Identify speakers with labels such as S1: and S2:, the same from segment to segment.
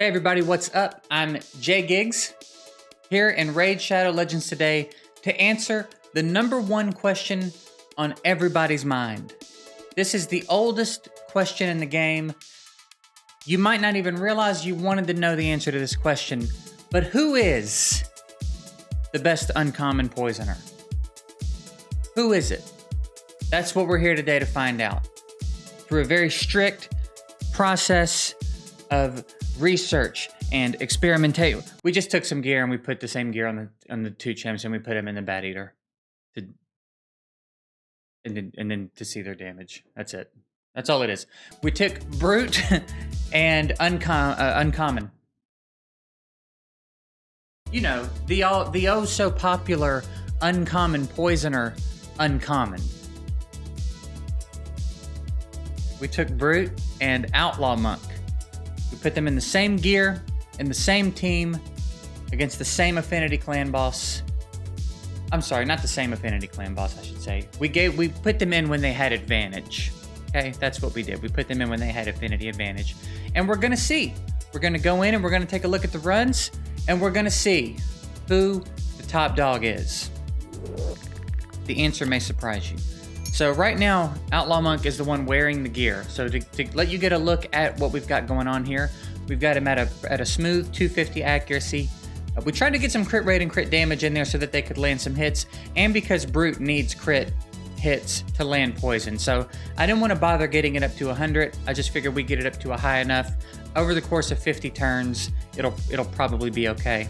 S1: Hey everybody, what's up? I'm Jay Giggs here in Raid Shadow Legends today to answer the number one question on everybody's mind. This is the oldest question in the game. You might not even realize you wanted to know the answer to this question, but who is the best uncommon poisoner? Who is it? That's what we're here today to find out. Through a very strict process of research and experimentation. We just took some gear and we put the same gear on the two chimps and we put them in the Bat Eater and then to see their damage. That's it. That's all it is. We took Brute and Uncommon. You know, the oh so popular Uncommon Poisoner, Uncommon. We took Brute and Outlaw Monk. We put them in the same gear, in the same team, against the same Affinity Clan boss. I'm sorry, not the same Affinity Clan boss, I should say. We put them in when they had advantage. Okay, that's what we did. We put them in when they had Affinity advantage. And we're gonna see. We're gonna go in and we're gonna take a look at the runs, and we're gonna see who the top dog is. The answer may surprise you. So right now, Outlaw Monk is the one wearing the gear. So to let you get a look at what we've got going on here, we've got him at a smooth 250 accuracy. We tried to get some crit rate and crit damage in there so that they could land some hits, and because Brute needs crit hits to land poison. So I didn't want to bother getting it up to 100. I just figured we'd get it up to a high enough. Over the course of 50 turns, it'll probably be okay.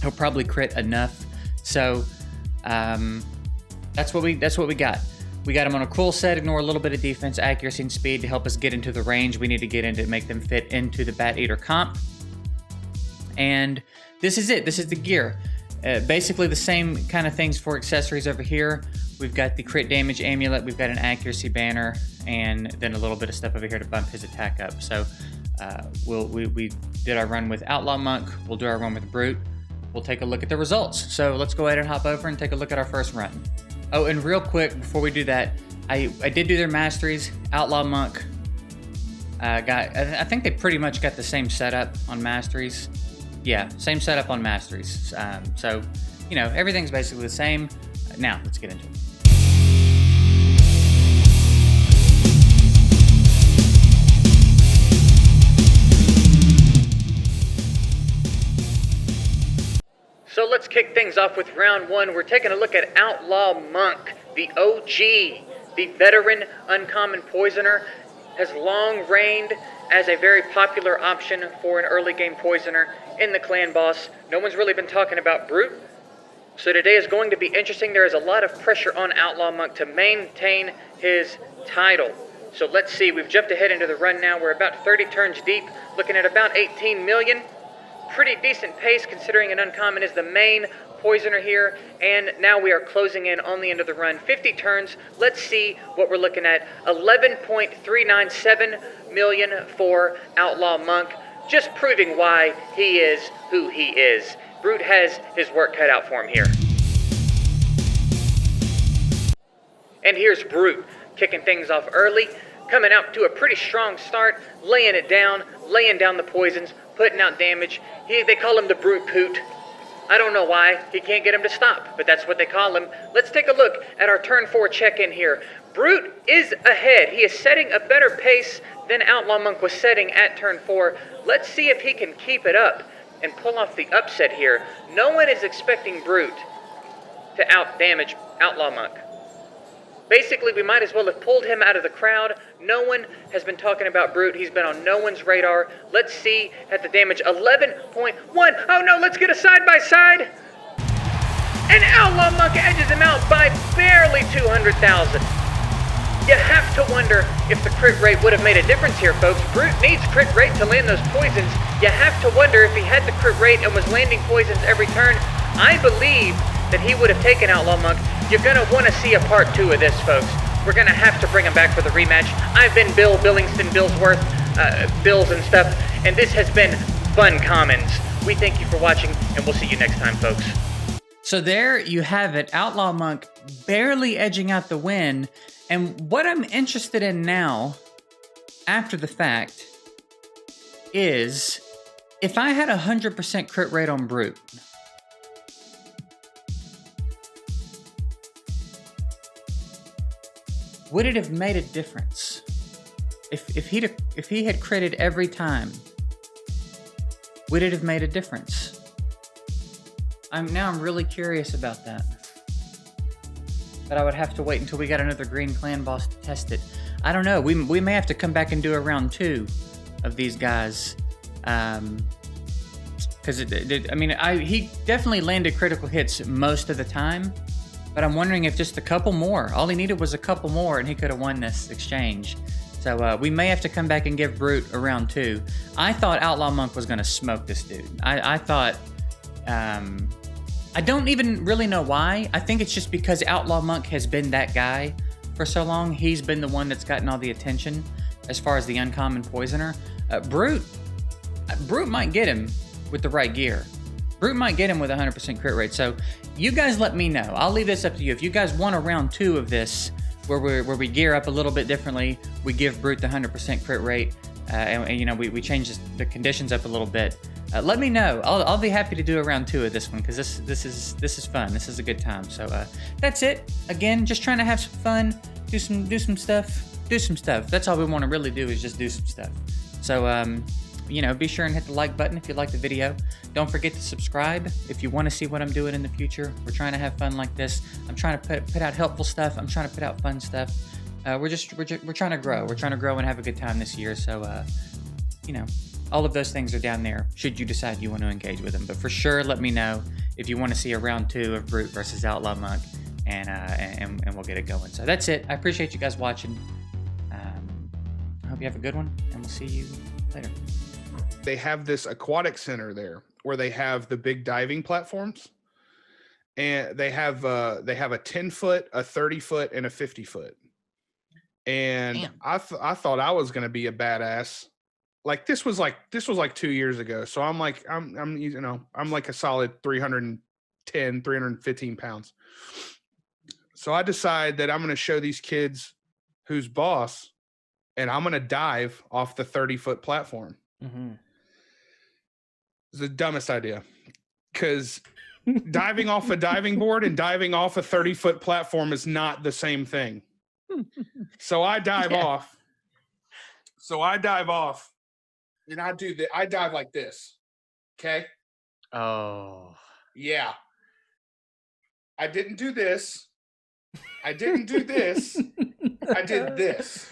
S1: He'll probably crit enough. So that's what we got. We got him on a cool set, ignore a little bit of defense, accuracy, and speed to help us get into the range we need to get into to make them fit into the Bat Eater comp. And this is it. This is the gear. Basically the same kind of things for accessories over here. We've got the crit damage amulet, we've got an accuracy banner, and then a little bit of stuff over here to bump his attack up. So we did our run with Outlaw Monk. We'll do our run with Brute. We'll take a look at the results. So let's go ahead and hop over and take a look at our first run. Oh, and real quick, before we do that, I did do their masteries. Outlaw Monk I think they pretty much got the same setup on masteries. Yeah, same setup on masteries. So, you know, everything's basically the same. Now, let's get into it. So let's kick things off with round one. We're taking a look at Outlaw Monk, the OG, the veteran uncommon poisoner, has long reigned as a very popular option for an early game poisoner in the clan boss. No one's really been talking about Brute, so today is going to be interesting. There is a lot of pressure on Outlaw Monk to maintain his title. So let's see, we've jumped ahead into the run now. We're about 30 turns deep, looking at about 18 million. Pretty decent pace considering an uncommon is the main poisoner here, and now we are closing in on the end of the run. 50 turns. Let's see what we're looking at. 11.397 million for Outlaw Monk, just proving why he is who he is. Brute has his work cut out for him here. And here's Brute kicking things off early, coming out to a pretty strong start, laying it down, laying down the poisons, putting out damage. They call him the Brute Poot. I don't know why. He can't get him to stop, but that's what they call him. Let's take a look at our turn 4 check-in here. Brute is ahead. He is setting a better pace than Outlaw Monk was setting at turn 4. Let's see if he can keep it up and pull off the upset here. No one is expecting Brute to outdamage Outlaw Monk. Basically, we might as well have pulled him out of the crowd. No one has been talking about Brute. He's been on no one's radar. Let's see at the damage, 11.1. Oh no, let's get a side-by-side. And Outlaw Monk edges him out by barely 200,000. You have to wonder if the crit rate would have made a difference here, folks. Brute needs crit rate to land those poisons. You have to wonder if he had the crit rate and was landing poisons every turn. I believe that he would have taken Outlaw Monk. You're going to want to see a part 2 of this, folks. We're going to have to bring him back for the rematch. I've been Bill Billingston, Billsworth, Bills and stuff, and this has been Fun Commons. We thank you for watching, and we'll see you next time, folks. So there you have it. Outlaw Monk barely edging out the win. And what I'm interested in now, after the fact, is, if I had 100% crit rate on Brute, would it have made a difference? If he had critted every time, would it have made a difference? I'm really curious about that. But I would have to wait until we got another Green Clan boss to test it. I don't know. We may have to come back and do a round 2 of these guys. Because he definitely landed critical hits most of the time. But I'm wondering if just a couple more. All he needed was a couple more, and he could have won this exchange. So we may have to come back and give Brute a round 2. I thought Outlaw Monk was going to smoke this dude. I thought... I don't even really know why. I think it's just because Outlaw Monk has been that guy for so long. He's been the one that's gotten all the attention as far as the uncommon poisoner. Brute might get him with the right gear. Brute might get him with 100% crit rate. So you guys let me know. I'll leave this up to you. If you guys want a round 2 of this, where we gear up a little bit differently, we give Brute the 100% crit rate, and we change the conditions up a little bit. Let me know. I'll be happy to do a round 2 of this one because this is fun. This is a good time. So that's it. Again, just trying to have some fun, do some stuff. That's all we want to really do is just do some stuff. So be sure and hit the like button if you like the video. Don't forget to subscribe if you want to see what I'm doing in the future. We're trying to have fun like this. I'm trying to put out helpful stuff. I'm trying to put out fun stuff. We're trying to grow. We're trying to grow and have a good time this year. So all of those things are down there should you decide you want to engage with them. But for sure, let me know if you want to see a round 2 of Brute versus Outlaw Monk, and we'll get it going. So that's it. I appreciate you guys watching. I hope you have a good one, and we'll see you later.
S2: They have this aquatic center there where they have the big diving platforms, and they have a 10-foot, a 30-foot, and a 50-foot. And damn. I thought I was going to be a badass. Like this was like 2 years ago. So I'm like a solid 310, 315 pounds. So I decide that I'm going to show these kids who's boss, and I'm going to dive off the 30-foot platform. Mm-hmm. It's the dumbest idea, because diving off a diving board and diving off a 30-foot platform is not the same thing. So I dive off. And I dive like this. Okay?
S1: Oh.
S2: Yeah. I didn't do this. I didn't do this. I did this.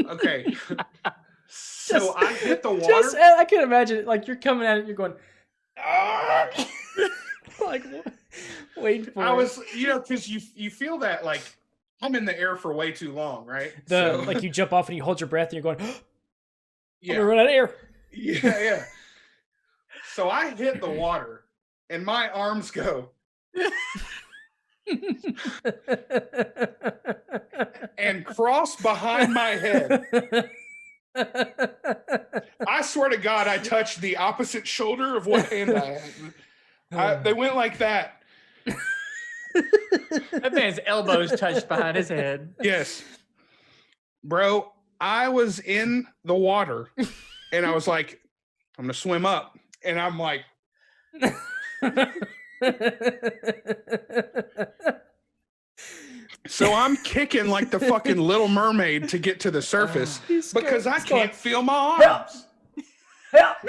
S2: Okay. So I hit the water.
S3: I can imagine it. Like you're coming at it, you're going, like, wait for it.
S2: Because you feel that like I'm in the air for way too long, right?
S3: Like you jump off and you hold your breath and you're going,
S2: yeah,
S3: I'm gonna run out of air.
S2: Yeah. So I hit the water and my arms go. And cross behind my head. I swear to God, I touched the opposite shoulder of what hand I had. They went like that.
S1: That man's elbows touched behind his head.
S2: Yes. Bro, I was in the water and I was like, I'm going to swim up. And I'm like, so I'm kicking like the fucking Little Mermaid to get to the surface because I can't feel my arms.